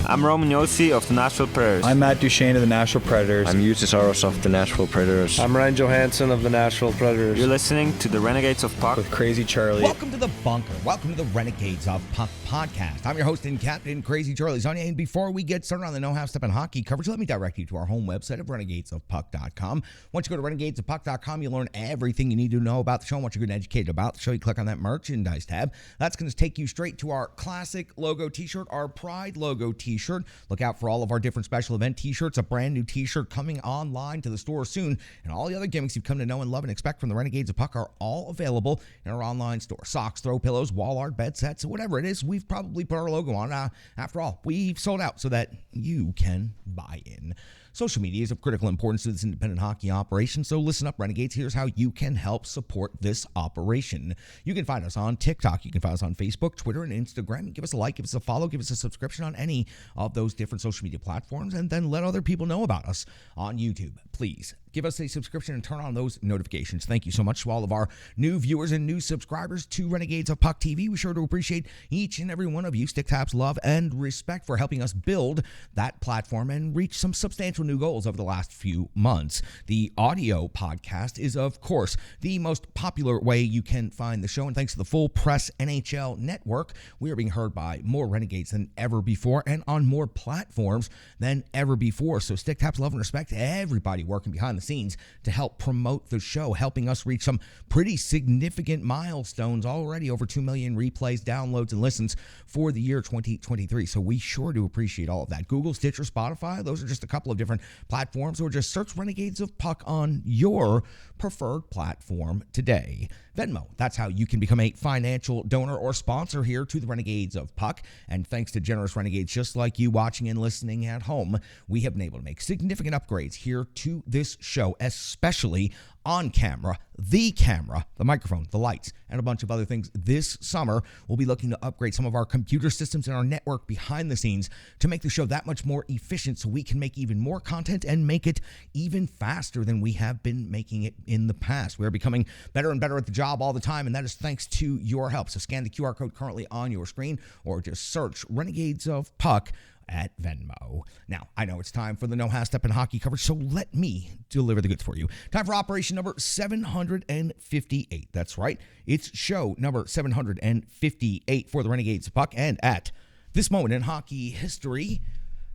I'm Roman Yossi of the Nashville Predators. I'm Matt Duchesne of the Nashville Predators. I'm Justus Aros of the Nashville Predators. I'm Ryan Johansson of the Nashville Predators. You're listening to the Renegades of Puck with Crazy Charlie. Welcome to the bunker. Welcome to the Renegades of Puck podcast. I'm your host and captain, Crazy Charlie Saunier. And before we get started on the No Half Step in Hockey coverage, let me direct you to our home website of renegadesofpuck.com. Once you go to renegadesofpuck.com, you'll learn everything you need to know about the show. Once you're getting educated about the show, you click on that merchandise tab. That's going to take you straight to our classic logo t-shirt, our Pride logo t-shirt. Look out for all of our different special event t-shirts, a brand new t-shirt coming online to the store soon, and all the other gimmicks you've come to know and love and expect from the Renegades of Puck are all available in our online store. Socks, throw pillows, wall art, bed sets, whatever it is, we've probably put our logo on. After all, we've sold out so that you can buy in. Social media is of critical importance to this independent hockey operation, so listen up, Renegades. Here's how you can help support this operation. You can find us on TikTok. You can find us on Facebook, Twitter, and Instagram. Give us a like, give us a follow, give us a subscription on any of those different social media platforms, and then let other people know about us on YouTube. Please give us a subscription and turn on those notifications. Thank you so much to all of our new viewers and new subscribers to Renegades of Puck TV. We sure do appreciate each and every one of you. Stick taps, love, and respect for helping us build that platform and reach some substantial new goals over the last few months. The audio podcast is, of course, the most popular way you can find the show, and thanks to the Full Press NHL network, we are being heard by more Renegades than ever before and on more platforms than ever before. So stick taps, love, and respect to everybody working behind the scenes to help promote the show, helping us reach some pretty significant milestones already, over 2 million replays, downloads, and listens for the year 2023. So we sure do appreciate all of that. Google, Stitcher, Spotify, those are just a couple of different platforms, or just search Renegades of Puck on your preferred platform today. Venmo, that's how you can become a financial donor or sponsor here to the Renegades of Puck. And thanks to generous Renegades just like you watching and listening at home, we have been able to make significant upgrades here to this show, especially on camera, the microphone, the lights, and a bunch of other things. This summer, we'll be looking to upgrade some of our computer systems and our network behind the scenes to make the show that much more efficient so we can make even more content and make it even faster than we have been making it in the past. We're becoming better and better at the job all the time, and that is thanks to your help. So scan the QR code currently on your screen or just search Renegades of Puck at Venmo. Now, I know it's time for the No Half Step in Hockey coverage, so let me deliver the goods for you. Time for operation number 758. That's right. It's show number 758 for the Renegades of Puck. And at this moment in hockey history,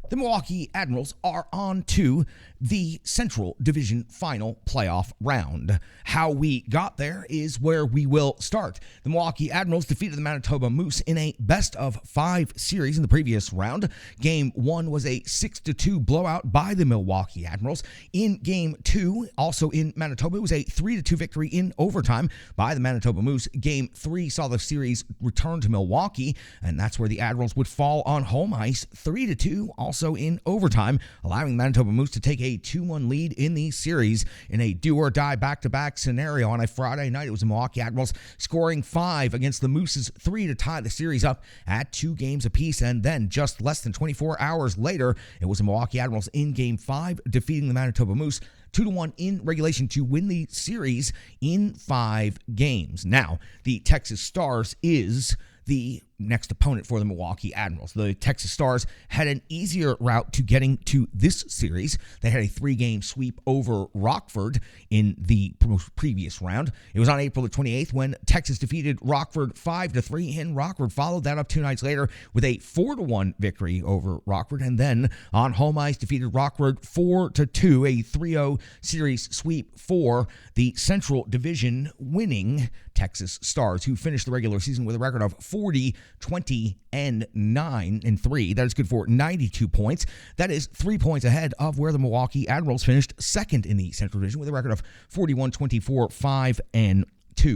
the Milwaukee Admirals are on to the Central Division Final Playoff Round. How we got there is where we will start. The Milwaukee Admirals defeated the Manitoba Moose in a best-of-5 series in the previous round. Game 1 was a 6-2 blowout by the Milwaukee Admirals. In Game 2, also in Manitoba, it was a 3-2 victory in overtime by the Manitoba Moose. Game 3 saw the series return to Milwaukee, and that's where the Admirals would fall on home ice 3-2, also in overtime, allowing the Manitoba Moose to take a 2-1 lead in the series in a do-or-die back-to-back scenario. On a Friday night, it was the Milwaukee Admirals scoring 5 against the Moose's 3 to tie the series up at 2 games apiece, and then just less than 24 hours later, it was the Milwaukee Admirals in Game 5 defeating the Manitoba Moose 2-1 in regulation to win the series in 5 games. Now, the Texas Stars is the next opponent for the Milwaukee Admirals. The Texas Stars had an easier route to getting to this series. They had a 3-game sweep over Rockford in the previous round. It was on April the 28th when Texas defeated Rockford 5-3, and Rockford followed that up 2 nights later with a 4-1 victory over Rockford, and then on home ice defeated Rockford 4-2, a 3-0 series sweep for the Central Division winning Texas Stars, who finished the regular season with a record of 40-20-9-3. That is good for 92 points. That is 3 points ahead of where the Milwaukee Admirals finished second in the Central Division with a record of 41-24-5-2.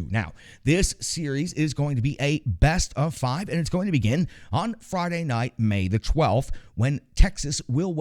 Now, this series is going to be a best-of-5, and it's going to begin on Friday night, May the 12th, when Texas will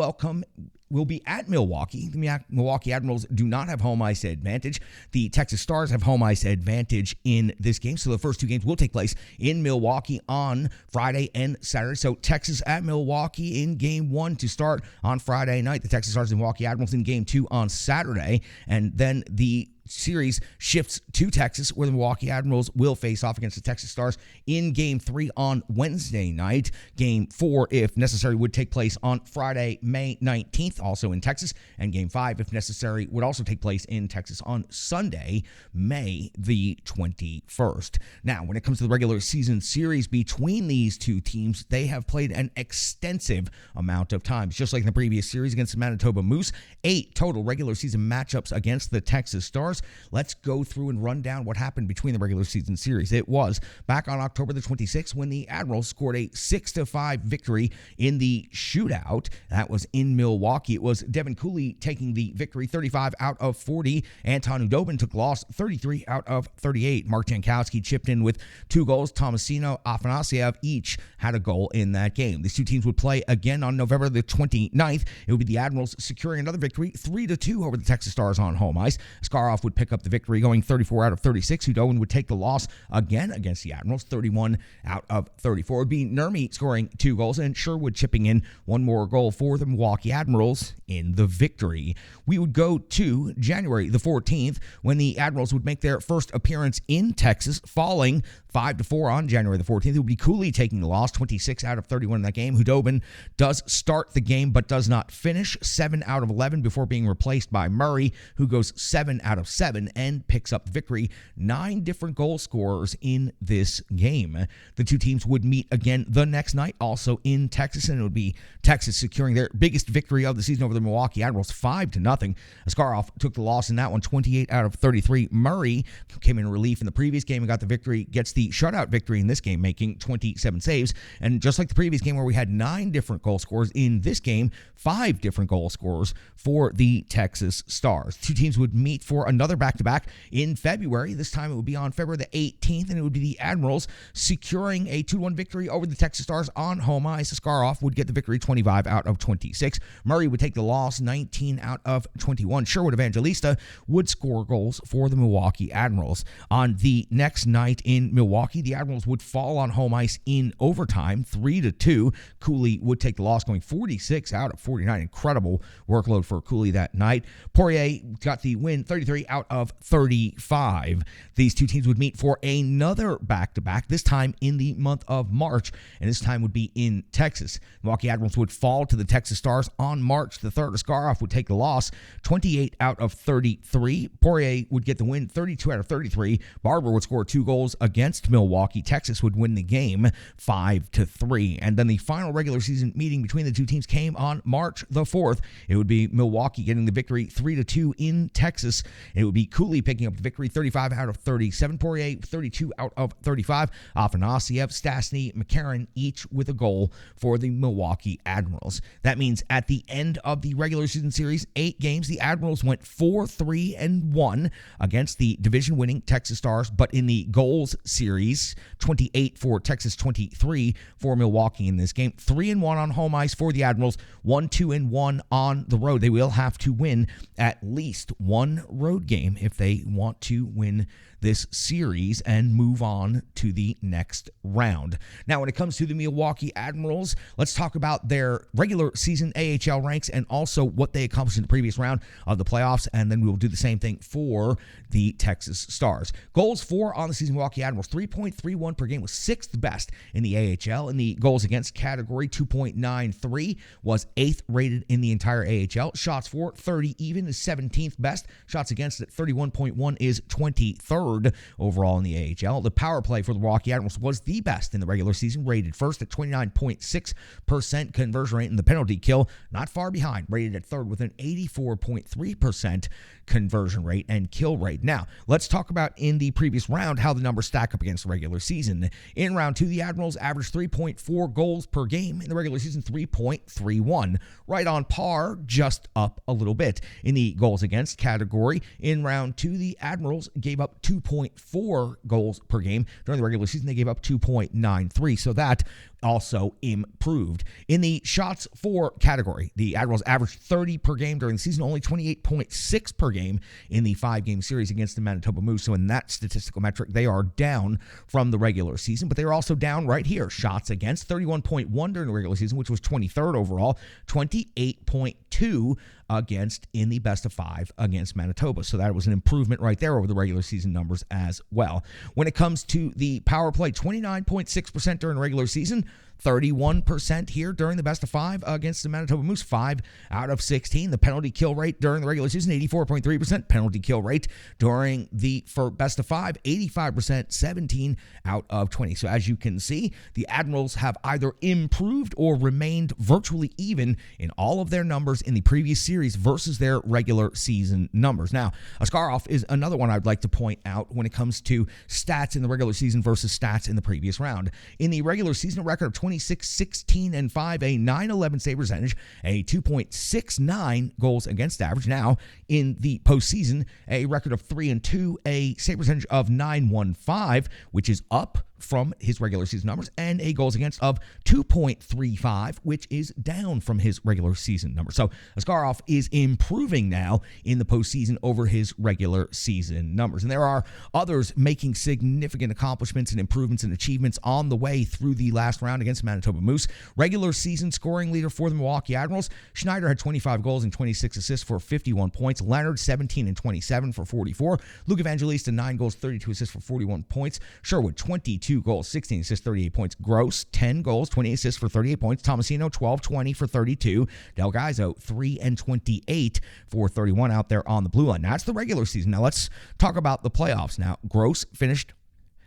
be at Milwaukee. The Milwaukee Admirals do not have home ice advantage. The Texas Stars have home ice advantage in this game, so the first 2 games will take place in Milwaukee on Friday and Saturday. So Texas at Milwaukee in Game 1 to start on Friday night. The Texas Stars and Milwaukee Admirals in Game 2 on Saturday, and then the series shifts to Texas, where the Milwaukee Admirals will face off against the Texas Stars in Game 3 on Wednesday night. Game 4, if necessary, would take place on Friday, May 19th, also in Texas. And Game 5, if necessary, would also take place in Texas on Sunday, May the 21st. Now, when it comes to the regular season series between these two teams, they have played an extensive amount of times. Just like in the previous series against the Manitoba Moose, 8 total regular season matchups against the Texas Stars. Let's go through and run down what happened between the regular season series. It was back on October the 26th when the Admirals scored a 6-5 victory in the shootout. That was in Milwaukee. It was Devin Cooley taking the victory 35 out of 40. Anton Udobin took loss 33 out of 38. Mark Jankowski chipped in with 2 goals. Tomasino, Afanasiev each had a goal in that game. These two teams would play again on November the 29th. It would be the Admirals securing another victory 3-2 over the Texas Stars on home ice. Skaroff would pick up the victory going 34 out of 36. Udobin would take the loss again against the Admirals, 31 out of 34. It would be Nurmi scoring 2 goals and Sherwood chipping in 1 more goal for the Milwaukee Admirals in the victory. We would go to January the 14th when the Admirals would make their first appearance in Texas, falling 5-4 on January the 14th. It would be Cooley taking the loss, 26 out of 31 in that game. Hudobin does start the game but does not finish, 7 out of 11 before being replaced by Murray, who goes 7 out of 7 and picks up the victory. 9 different goal scorers in this game. The two teams would meet again the next night, also in Texas, and it would be Texas securing their biggest victory of the season over the Milwaukee Admirals, 5-0. Askarov took the loss in that one, 28 out of 33. Murray came in relief in the previous game and got the victory, gets the shutout victory in this game, making 27 saves. And just like the previous game where we had 9 different goal scorers, in this game, 5 different goal scorers for the Texas Stars. Two teams would meet for another back-to-back in February. This time it would be on February the 18th, and it would be the Admirals securing a 2-1 victory over the Texas Stars on home ice. Askarov would get the victory, 25 out of 26. Murray would take the loss, 19 out of 21. Sherwood Evangelista would score goals for the Milwaukee Admirals. On the next night in Milwaukee, the Admirals would fall on home ice in overtime, 3-2. Cooley would take the loss, going 46 out of 49. Incredible workload for Cooley that night. Poirier got the win, 33 out of 35. These two teams would meet for another back-to-back, this time in the month of March, and this time would be in Texas. Milwaukee Admirals would fall to the Texas Stars on March the 3rd. Askarov would take the loss, 28 out of 33. Poirier would get the win, 32 out of 33. Barber would score 2 goals against Milwaukee. Texas would win the game 5-3. And then the final regular season meeting between the two teams came on March the 4th. It would be Milwaukee getting the victory 3-2 in Texas. It would be Cooley picking up the victory, 35 out of 37. Poirier, 32 out of 35. Afanasiev, Stastny, McCarron, each with a goal for the Milwaukee Admirals. That means at the end of the regular season series, 8 games, the Admirals went 4-3-1 against the division-winning Texas Stars, but in the goals series, 28 for Texas, 23 for Milwaukee in this game. 3-1 on home ice for the Admirals, 1-2-1 on the road. They will have to win at least 1 road game if they want to win this series and move on to the next round. Now, when it comes to the Milwaukee Admirals, let's talk about their regular season AHL ranks and also what they accomplished in the previous round of the playoffs, and then we will do the same thing for the Texas Stars. Goals for on the season, Milwaukee Admirals, 3.31 per game, was 6th best in the AHL. In the goals against category, 2.93 was 8th rated in the entire AHL. Shots for, 30 even, is 17th best. Shots against at 31.1 is 23rd overall in the AHL. The power play for the Milwaukee Admirals was the best in the regular season, rated first at 29.6% conversion rate, and the penalty kill not far behind, rated at 3rd with an 84.3% conversion rate and kill rate. Now, let's talk about in the previous round how the numbers stack up against the regular season. In round 2, the Admirals averaged 3.4 goals per game. In the regular season, 3.31. Right on par, just up a little bit. In the goals against category, in round 2, the Admirals gave up 2.4 goals per game. During the regular season, they gave up 2.93. So that also improved. In the shots for category, the Admirals averaged 30 per game during the season, only 28.6 per game in the 5-game series against the Manitoba Moose. So in that statistical metric, they are down from the regular season, but they are also down right here. Shots against, 31.1 during the regular season, which was 23rd overall, 28.2 against in the best of 5 against Manitoba. So that was an improvement right there over the regular season numbers as well. When it comes to the power play, 29.6% during the regular season, 31% here during the best of 5 against the Manitoba Moose, 5 out of 16. The penalty kill rate during the regular season, 84.3%. Penalty kill rate during the best of 5, 85%, 17 out of 20. So as you can see, the Admirals have either improved or remained virtually even in all of their numbers in the previous series versus their regular season numbers. Now, Askarov is another one I'd like to point out when it comes to stats in the regular season versus stats in the previous round. In the regular season, a record of 26, 16, and 5, a 9.11 save percentage, a 2.69 goals against average. Now, in the postseason, a record of 3 and 2, a save percentage of 9.15, which is up from his regular season numbers, and a goals against of 2.35, which is down from his regular season number. So Askarov is improving now in the postseason over his regular season numbers. And there are others making significant accomplishments and improvements and achievements on the way through the last round against Manitoba Moose. Regular season scoring leader for the Milwaukee Admirals, Schneider had 25 goals and 26 assists for 51 points. Leonard, 17 and 27 for 44. Luke Evangelista, 9 goals, 32 assists for 41 points. Sherwood, 22 goals, 16 assists, 38 points. Gross, 10 goals, 20 assists for 38 points. Tomasino, 12, 20 for 32. Del Gaizo, 3 and 28 for 31 out there on the blue line. That's the regular season. Now let's talk about the playoffs. Now, Gross finished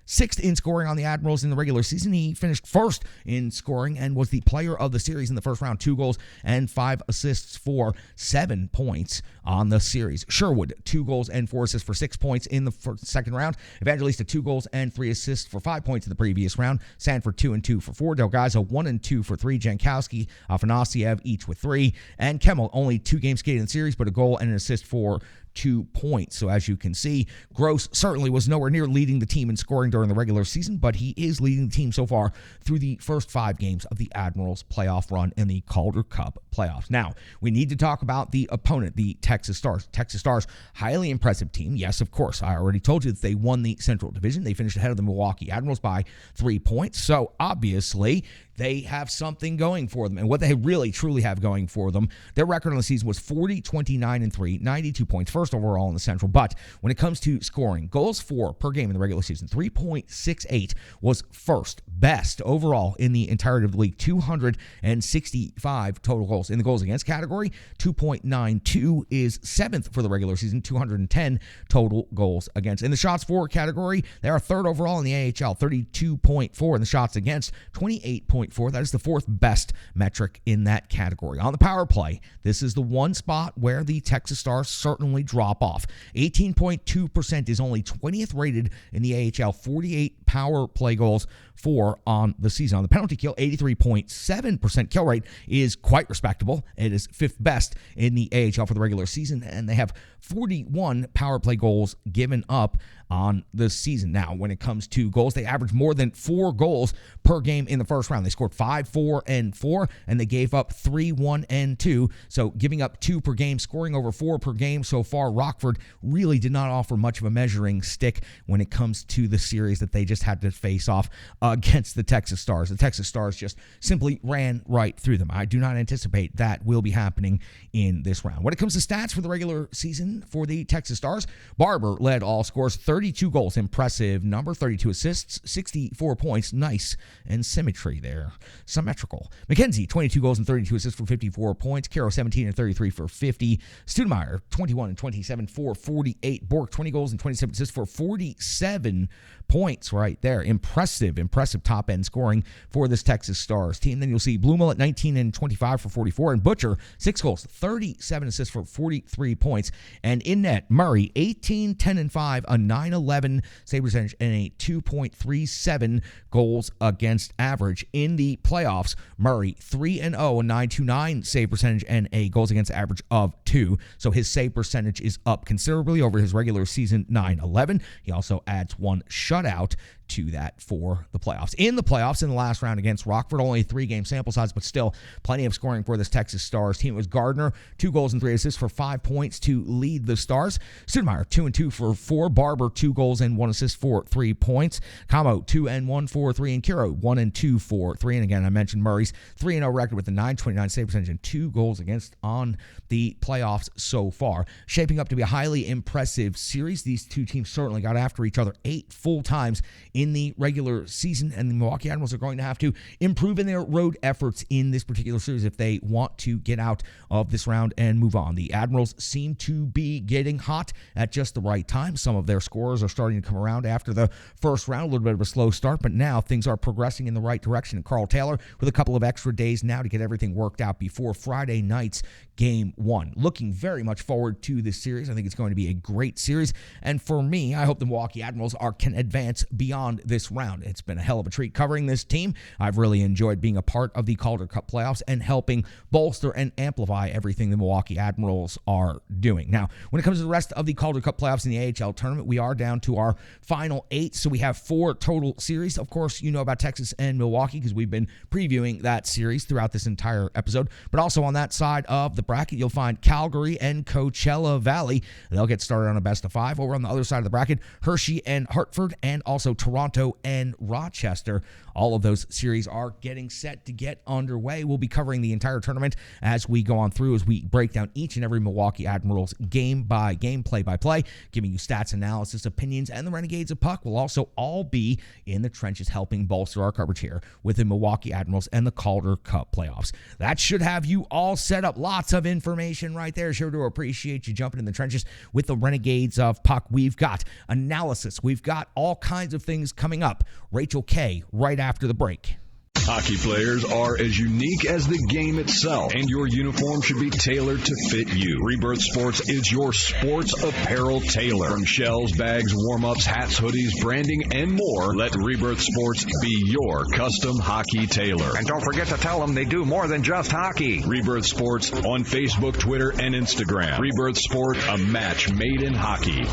6th in scoring on the Admirals in the regular season. He finished 1st in scoring and was the player of the series in the first round. 2 goals and 5 assists for 7 points on the series. Sherwood, 2 goals and 4 assists for 6 points in the second round. Evangelista, 2 goals and 3 assists for 5 points in the previous round. Sanford, 2 and 2 for 4. Delgado, 1 and 2 for 3. Jankowski, Afanasiev, each with 3. And Kemmel, only 2 games skated in the series, but a goal and an assist for 2 points. So as you can see, Gross certainly was nowhere near leading the team in scoring during the regular season, but he is leading the team so far through the first 5 games of the Admirals playoff run in the Calder Cup playoffs. Now, we need to talk about the opponent, the Texas Stars. Texas Stars, highly impressive team. Yes, of course, I already told you that they won the Central Division. They finished ahead of the Milwaukee Admirals by 3 points. So obviously, they have something going for them. And what they really, truly have going for them, their record on the season was 40, 29, and 3, 92 points, first overall in the Central. But when it comes to scoring, goals for per game in the regular season, 3.68 was first best overall in the entirety of the league. 265 total goals. In the goals against category, 2.92 is 7th for the regular season, 210 total goals against. In the shots for category, they are 3rd overall in the AHL, 32.4 in the shots against, 28.4. That is the 4th best metric in that category. On the power play, this is the one spot where the Texas Stars certainly drop off. 18.2% is only 20th rated in the AHL, 48 power play goals for on the season. On the penalty kill, 83.7% kill rate is quite respectable. It is 5th best in the AHL for the regular season, and they have 41 power play goals given up on the season. Now, when it comes to goals, they average more than 4 goals per game in the first round. They scored 5, 4, and 4, and they gave up 3, 1, and 2. So giving up 2 per game, scoring over 4 per game so far. Rockford really did not offer much of a measuring stick when it comes to the series that they just had to face off against the Texas Stars. The Texas Stars just simply ran right through them. I do not anticipate that will be happening in this round. When it comes to stats for the regular season for the Texas Stars, Barber led all scores, 32 goals, impressive number, 32 assists, 64 points, nice and symmetry there, symmetrical. McKenzie, 22 goals and 32 assists for 54 points. Caro, 17 and 33 for 50. Studemeyer, 21 and 27 for 48. Bork, 20 goals and 27 assists for 47 points right there. Impressive top-end scoring for this Texas Stars team. Then you'll see Blumel at 19 and 25 for 44, and Butcher, 6 goals, 37 assists for 43 points. And in net, Murray, 18, 10, and 5, a 9.11 save percentage, and a 2.37 goals against average. In the playoffs, Murray, 3 and 0, a 9.29 save percentage, and a goals against average of 2. So his save percentage is up considerably over his regular season 9.11. He also adds 1 shutout to that for the playoffs. In the playoffs, in the last round against Rockford, only a 3-game sample size, but still plenty of scoring for this Texas Stars team. It was Gardner, 2 goals and 3 assists for 5 points to lead the Stars. Stoudemire, 2-2 for 4. Barber, 2 goals and 1 assist for 3 points. Camo, 2-1 for 3. And Kiro, 1-2 for 3. And again, I mentioned Murray's 3-0 record with a .929 save percentage and 2 goals against on the playoffs so far. Shaping up to be a highly impressive series. These two teams certainly got after each other 8 full times in the regular season, and the Milwaukee Admirals are going to have to improve in their road efforts in this particular series if they want to get out of this round and move on. The Admirals seem to be getting hot at just the right time. Some of their scorers are starting to come around after the first round, a little bit of a slow start, but now things are progressing in the right direction. And Carl Taylor with a couple of extra days now to get everything worked out before Friday night's Game 1. Looking very much forward to this series. I think it's going to be a great series, and for me, I hope the Milwaukee Admirals can advance beyond this round. It's been a hell of a treat covering this team. I've really enjoyed being a part of the Calder Cup playoffs and helping bolster and amplify everything the Milwaukee Admirals are doing. Now, when it comes to the rest of the Calder Cup playoffs in the AHL tournament, we are down to our final 8, so we have 4 total series. Of course, you know about Texas and Milwaukee because we've been previewing that series throughout this entire episode, but also on that side of the bracket, you'll find Calgary and Coachella Valley. They'll get started on a best of 5. Over on the other side of the bracket, Hershey and Hartford, and also Toronto and Rochester. All of those series are getting set to get underway. We'll be covering the entire tournament as we go on through, as we break down each and every Milwaukee Admirals game by game, play by play, giving you stats, analysis, opinions, and the Renegades of Puck will also all be in the trenches helping bolster our coverage here with the Milwaukee Admirals and the Calder Cup playoffs. That should have you all set up. Lots of information right there. Sure to appreciate you jumping in the trenches with the Renegades of Puck. We've got analysis. We've got all kinds of things coming up. Rachel K. right after the break. Hockey players are as unique as the game itself, and your uniform should be tailored to fit you. Rebirth Sports is your sports apparel tailor. From shells, bags, warm-ups, hats, hoodies, branding, and more, let Rebirth Sports be your custom hockey tailor. And don't forget to tell them they do more than just hockey. Rebirth Sports on Facebook, Twitter, and Instagram. Rebirth Sport, a match made in hockey.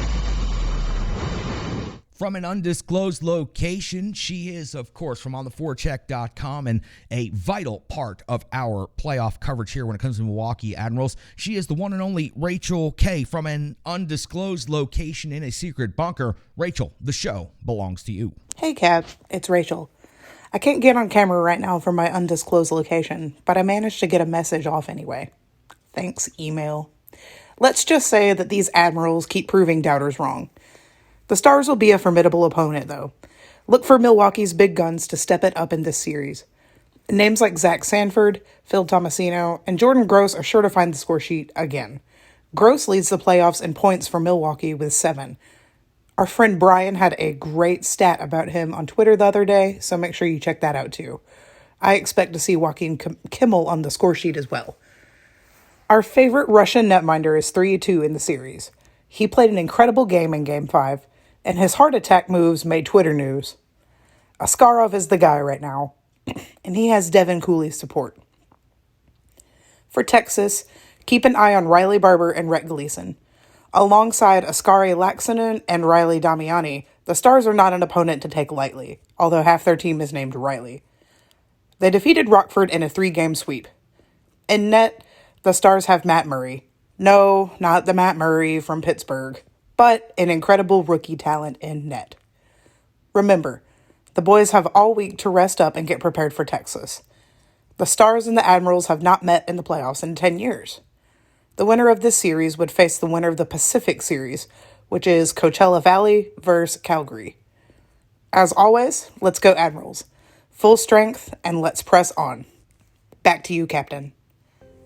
From an undisclosed location, she is, of course, from ontheforecheck.com and a vital part of our playoff coverage here when it comes to Milwaukee Admirals. She is the one and only Rachel K. from an undisclosed location in a secret bunker. Rachel, the show belongs to you. Hey, Cap. It's Rachel. I can't get on camera right now from my undisclosed location, but I managed to get a message off anyway. Thanks, email. Let's just say that these Admirals keep proving doubters wrong. The Stars will be a formidable opponent, though. Look for Milwaukee's big guns to step it up in this series. Names like Zach Sanford, Phil Tomasino, and Jordan Gross are sure to find the score sheet again. Gross leads the playoffs in points for Milwaukee with 7. Our friend Brian had a great stat about him on Twitter the other day, so make sure you check that out too. I expect to see Joakim Kimmel on the score sheet as well. Our favorite Russian netminder is 3-2 in the series. He played an incredible game in Game 5, and his heart attack moves made Twitter news. Askarov is the guy right now, and he has Devin Cooley's support. For Texas, keep an eye on Riley Barber and Rhett Gleason. Alongside Askari Laaksonen and Riley Damiani, the Stars are not an opponent to take lightly, although half their team is named Riley. They defeated Rockford in a 3-game sweep. In net, the Stars have Matt Murray. No, not the Matt Murray from Pittsburgh, but an incredible rookie talent in net. Remember, the boys have all week to rest up and get prepared for Texas. The Stars and the Admirals have not met in the playoffs in 10 years. The winner of this series would face the winner of the Pacific Series, which is Coachella Valley versus Calgary. As always, let's go Admirals. Full strength, and let's press on. Back to you, Captain.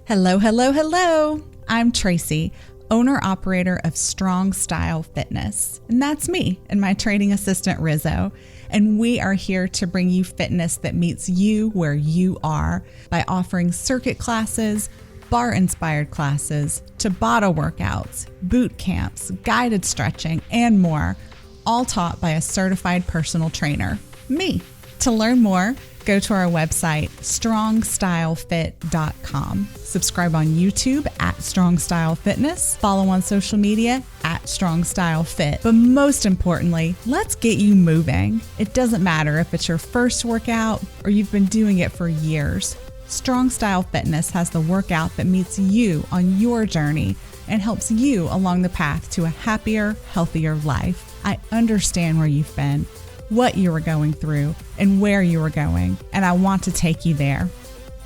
Hello, hello, hello. I'm Tracy, owner-operator of Strong Style Fitness. And that's me and my training assistant, Rizzo. And we are here to bring you fitness that meets you where you are by offering circuit classes, bar-inspired classes, Tabata workouts, boot camps, guided stretching, and more, all taught by a certified personal trainer, me. To learn more, go to our website, strongstylefit.com. Subscribe on YouTube at Strong Style Fitness. Follow on social media at Strong Style Fit. But most importantly, let's get you moving. It doesn't matter if it's your first workout or you've been doing it for years. Strong Style Fitness has the workout that meets you on your journey and helps you along the path to a happier, healthier life. I understand where you've been, what you were going through, and where you were going, and I want to take you there.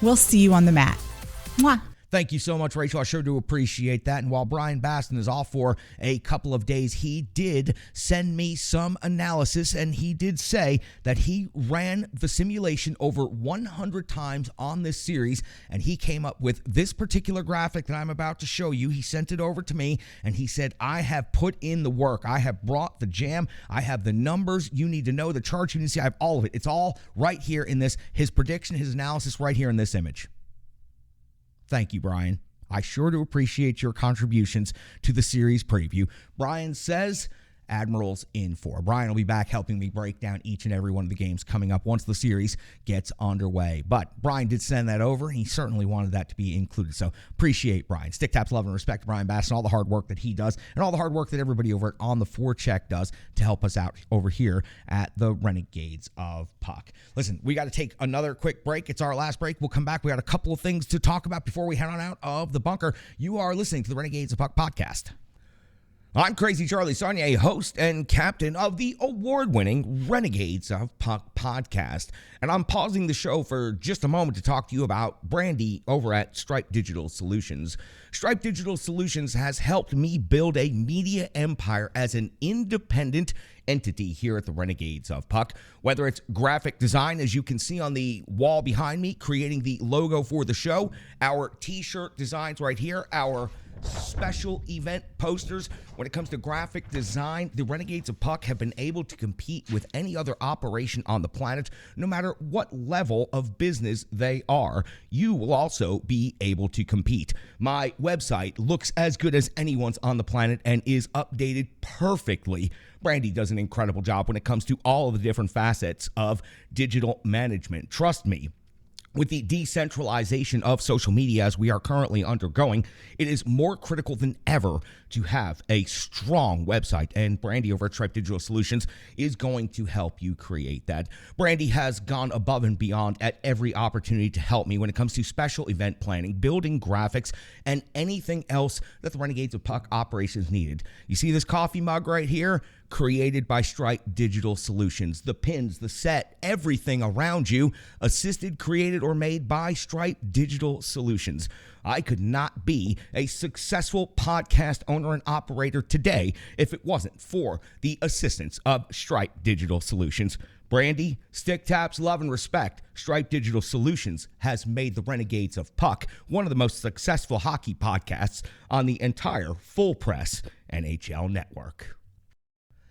We'll see you on the mat. Mwah. Thank you so much, Rachel. I sure do appreciate that. And while Brian Baston is off for a couple of days, he did send me some analysis, and he did say that he ran the simulation over 100 times on this series, and he came up with this particular graphic that I'm about to show you. He sent it over to me, and he said, I have put in the work. I have brought the jam. I have the numbers you need to know, the charts you need to see. I have all of it. It's all right here in this, his prediction, his analysis right here in this image. Thank you, Brian. I sure do appreciate your contributions to the series preview. Brian says Admirals in 4. Brian will be back helping me break down each and every one of the games coming up once the series gets underway. But Brian did send that over, and he certainly wanted that to be included. So appreciate Brian. Stick taps, love, and respect to Brian Bass and all the hard work that he does and all the hard work that everybody over at On the Forecheck does to help us out over here at the Renegades of Puck. Listen, we got to take another quick break. It's our last break. We'll come back. We got a couple of things to talk about before we head on out of the bunker. You are listening to the Renegades of Puck podcast. I'm Crazy Charlie Saunier, host and captain of the award-winning Renegades of Puck podcast, and I'm pausing the show for just a moment to talk to you about Brandy over at Stripe Digital Solutions. Stripe Digital Solutions has helped me build a media empire as an independent entity here at the Renegades of Puck. Whether it's graphic design, as you can see on the wall behind me, creating the logo for the show, our t-shirt designs right here, our special event posters. When it comes to graphic design, the Renegades of Puck have been able to compete with any other operation on the planet, no matter what level of business they are. You will also be able to compete. My website looks as good as anyone's on the planet and is updated perfectly. Brandy does an incredible job when it comes to all of the different facets of digital management. Trust me. With the decentralization of social media as we are currently undergoing, it is more critical than ever to have a strong website, and Brandy over at Stripe Digital Solutions is going to help you create that. Brandy has gone above and beyond at every opportunity to help me when it comes to special event planning, building graphics, and anything else that the Renegades of Puck operations needed. You see this coffee mug right here? Created by Stripe Digital Solutions. The pins, the set, everything around you, assisted, created, or made by Stripe Digital Solutions. I could not be a successful podcast owner and operator today if it wasn't for the assistance of Stripe Digital Solutions. Brandy, stick taps, love, and respect. Stripe Digital Solutions has made the Renegades of Puck one of the most successful hockey podcasts on the entire full press NHL network.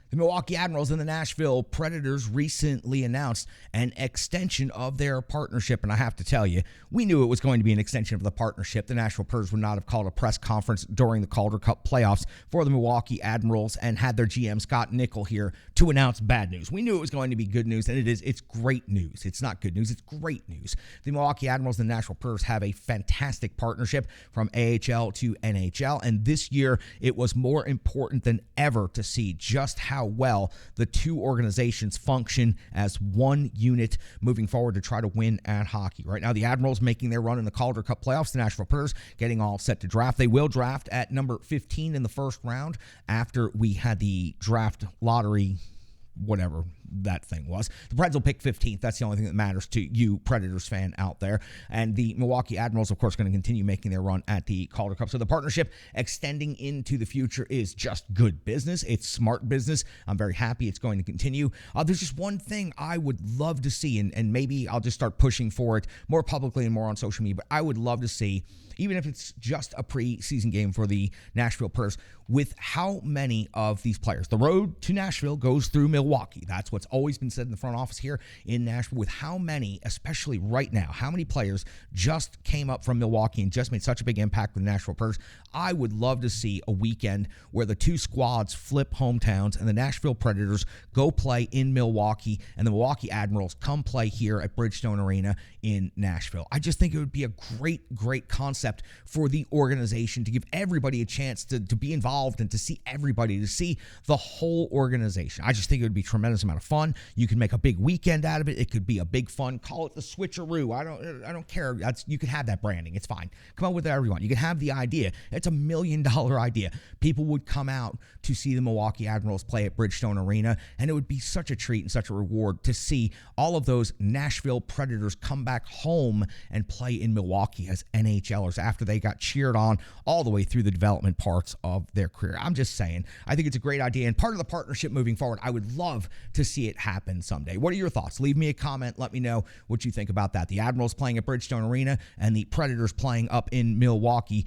The Milwaukee Admirals and the Nashville Predators recently announced an extension of their partnership, and I have to tell you, we knew it was going to be an extension of the partnership. The Nashville Predators would not have called a press conference during the Calder Cup playoffs for the Milwaukee Admirals and had their GM Scott Nickel here to announce bad news. We knew it was going to be good news, and it is. It's great news. It's not good news. It's great news. The Milwaukee Admirals and the Nashville Predators have a fantastic partnership from AHL to NHL, and this year it was more important than ever to see just how well the two organizations function as one unit moving forward to try to win at hockey. Right now, the Admirals making their run in the Calder Cup playoffs, the Nashville Predators getting all set to draft. They will draft at number 15 in the first round after we had the draft lottery, whatever that thing was. The Preds will pick 15th. That's the only thing that matters to you, Predators fan out there. And the Milwaukee Admirals, of course, going to continue making their run at the Calder Cup. So the partnership extending into the future is just good business. It's smart business. I'm very happy it's going to continue. There's just one thing I would love to see, and maybe I'll just start pushing for it more publicly and more on social media, but I would love to see even if it's just a preseason game for the Nashville Predators, with how many of these players. The road to Nashville goes through Milwaukee. That's what's always been said in the front office here in Nashville. With how many, especially right now, how many players just came up from Milwaukee and just made such a big impact with the Nashville Predators. I would love to see a weekend where the two squads flip hometowns and the Nashville Predators go play in Milwaukee and the Milwaukee Admirals come play here at Bridgestone Arena in Nashville. I just think it would be a great concept for the organization to give everybody a chance to be involved and to see everybody, to see the whole organization. I just think it would be a tremendous amount of fun. You can make a big weekend out of it. It could be a big fun. Call it the switcheroo. I don't care. You could have that branding. It's fine. Come up with whatever you want. You can have the idea. It's $1 million idea. People would come out to see the Milwaukee Admirals play at Bridgestone Arena, and it would be such a treat and such a reward to see all of those Nashville Predators come back home and play in Milwaukee as NHLers after they got cheered on all the way through the development parts of their career. I'm just saying, I think it's a great idea and part of the partnership moving forward. I would love to see it happen someday. What are your thoughts? Leave me a comment. Let me know what you think about that. The Admirals playing at Bridgestone Arena and the Predators playing up in Milwaukee.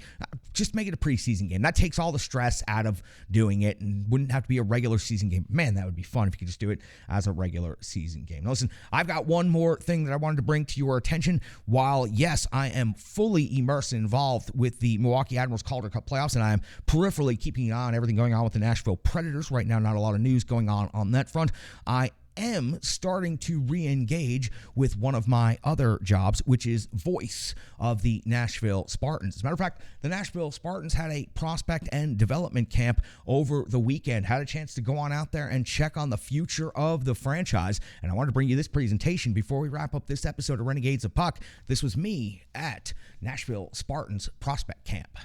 Just make it a preseason game. That takes all the stress out of doing it and wouldn't have to be a regular season game. Man, that would be fun if you could just do it as a regular season game. Now, listen, I've got one more thing that I wanted to bring to your attention. While, yes, I am fully immersed and involved with the Milwaukee Admirals Calder Cup playoffs, and I am peripherally keeping an eye on everything going on with the Nashville Predators. Right now, not a lot of news going on that front. I am starting to re-engage with one of my other jobs, which is voice of the Nashville Spartans. As a matter of fact, the Nashville Spartans had a prospect and development camp over the weekend. Had a chance to go on out there and check on the future of the franchise. And I wanted to bring you this presentation before we wrap up this episode of Renegades of Puck. This was me at Nashville Spartans prospect camp.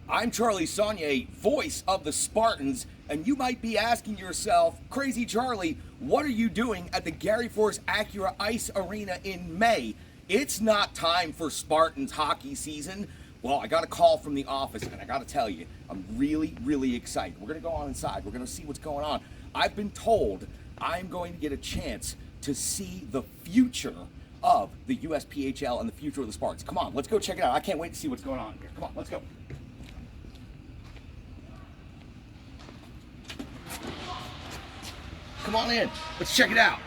I'm Charlie Saunier, voice of the Spartans, and you might be asking yourself, Crazy Charlie, what are you doing at the Gary Force Acura Ice Arena in May? It's not time for Spartans hockey season. Well, I got a call from the office, and I got to tell you, I'm really excited. We're going to go on inside. We're going to see what's going on. I've been told I'm going to get a chance to see the future of the USPHL and the future of the Spartans. Come on, let's go check it out. I can't wait to see what's going on here. Come on, let's go. Come on in. Let's check it out.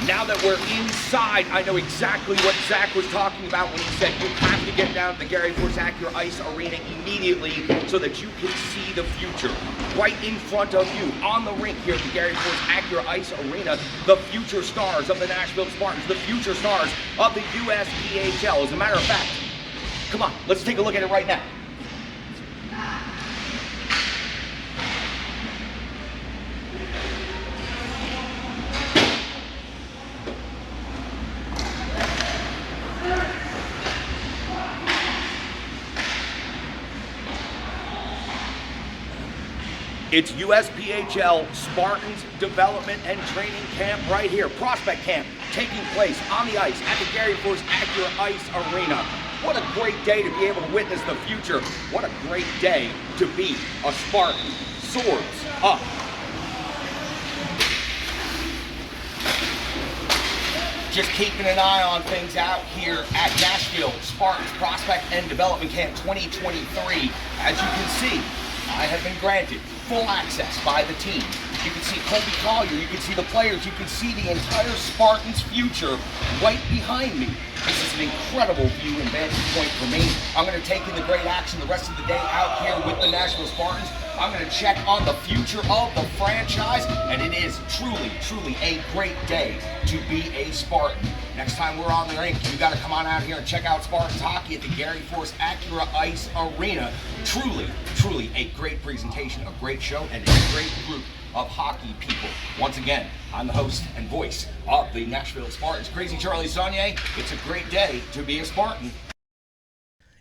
Now that we're inside, I know exactly what Zach was talking about when he said you have to get down to the Gary Force Acura Ice Arena immediately so that you can see the future. Right in front of you, on the rink here at the Gary Force Acura Ice Arena, the future stars of the Nashville Spartans, the future stars of the USPHL. As a matter of fact, come on, let's take a look at it right now. It's USPHL Spartans Development and Training Camp right here, prospect camp, taking place on the ice at the Gary Force Acura Ice Arena. What a great day to be able to witness the future. What a great day to be a Spartan. Swords up. Just keeping an eye on things out here at Nashville Spartans Prospect and Development Camp 2023. As you can see, I have been granted full access by the team. You can see Colby Collier, you can see the players, you can see the entire Spartans future right behind me. This is an incredible view and vantage point for me. I'm going to take in the great action the rest of the day out here with the Nashville Spartans. I'm going to check on the future of the franchise, and it is truly a great day to be a Spartan. Next time we're on the rink, you got to come on out here and check out Spartans hockey at the Gary Force Acura Ice Arena. Truly a great presentation, a great show, and a great group of hockey people. Once again, I'm the host and voice of the Nashville Spartans, Crazy Charlie Saunier. It's a great day to be a Spartan.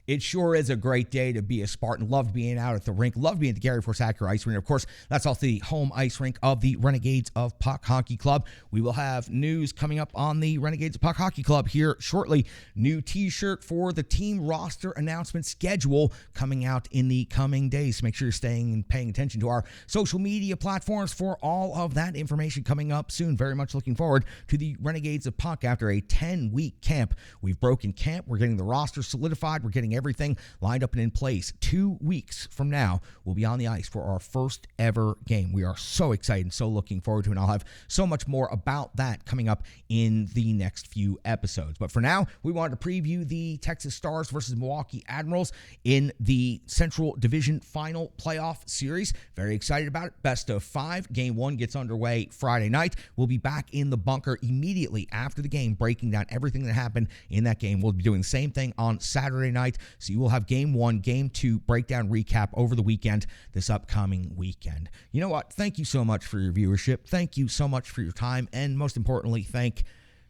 It sure is a great day to be a Spartan. Loved being out at the rink. Loved being at the Gary Force Acura Ice Arena. Of course, that's also the home ice rink of the Renegades of Puck Hockey Club. We will have news coming up on the Renegades of Puck Hockey Club here shortly. New t-shirt for the team roster announcement schedule coming out in the coming days. So make sure you're staying and paying attention to our social media platforms for all of that information coming up soon. Very much looking forward to the Renegades of Puck after a 10-week camp. We've broken camp. We're getting the roster solidified. We're getting everything lined up and in place. 2 weeks from now, we'll be on the ice for our first ever game. We are so excited and so looking forward to it. And I'll have so much more about that coming up in the next few episodes. But for now, we wanted to preview the Texas Stars versus Milwaukee Admirals in the Central Division Final Playoff Series. Very excited about it. Best of 5. Game 1 gets underway Friday night. We'll be back in the bunker immediately after the game, breaking down everything that happened in that game. We'll be doing the same thing on Saturday night. So you will have Game 1, Game 2 breakdown recap over the weekend, this upcoming weekend. You know what? Thank you so much for your viewership. Thank you so much for your time. And most importantly, thank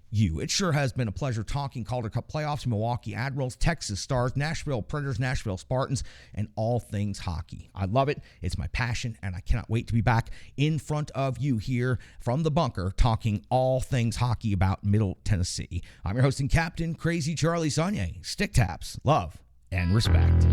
you. It sure has been a pleasure talking Calder Cup playoffs, Milwaukee Admirals, Texas Stars, Nashville Predators, Nashville Spartans, and all things hockey. I love it. It's my passion, and I cannot wait to be back in front of you here from the bunker talking all things hockey about Middle Tennessee. I'm your host and captain, Crazy Charlie Saunier. Stick taps, love, and respect.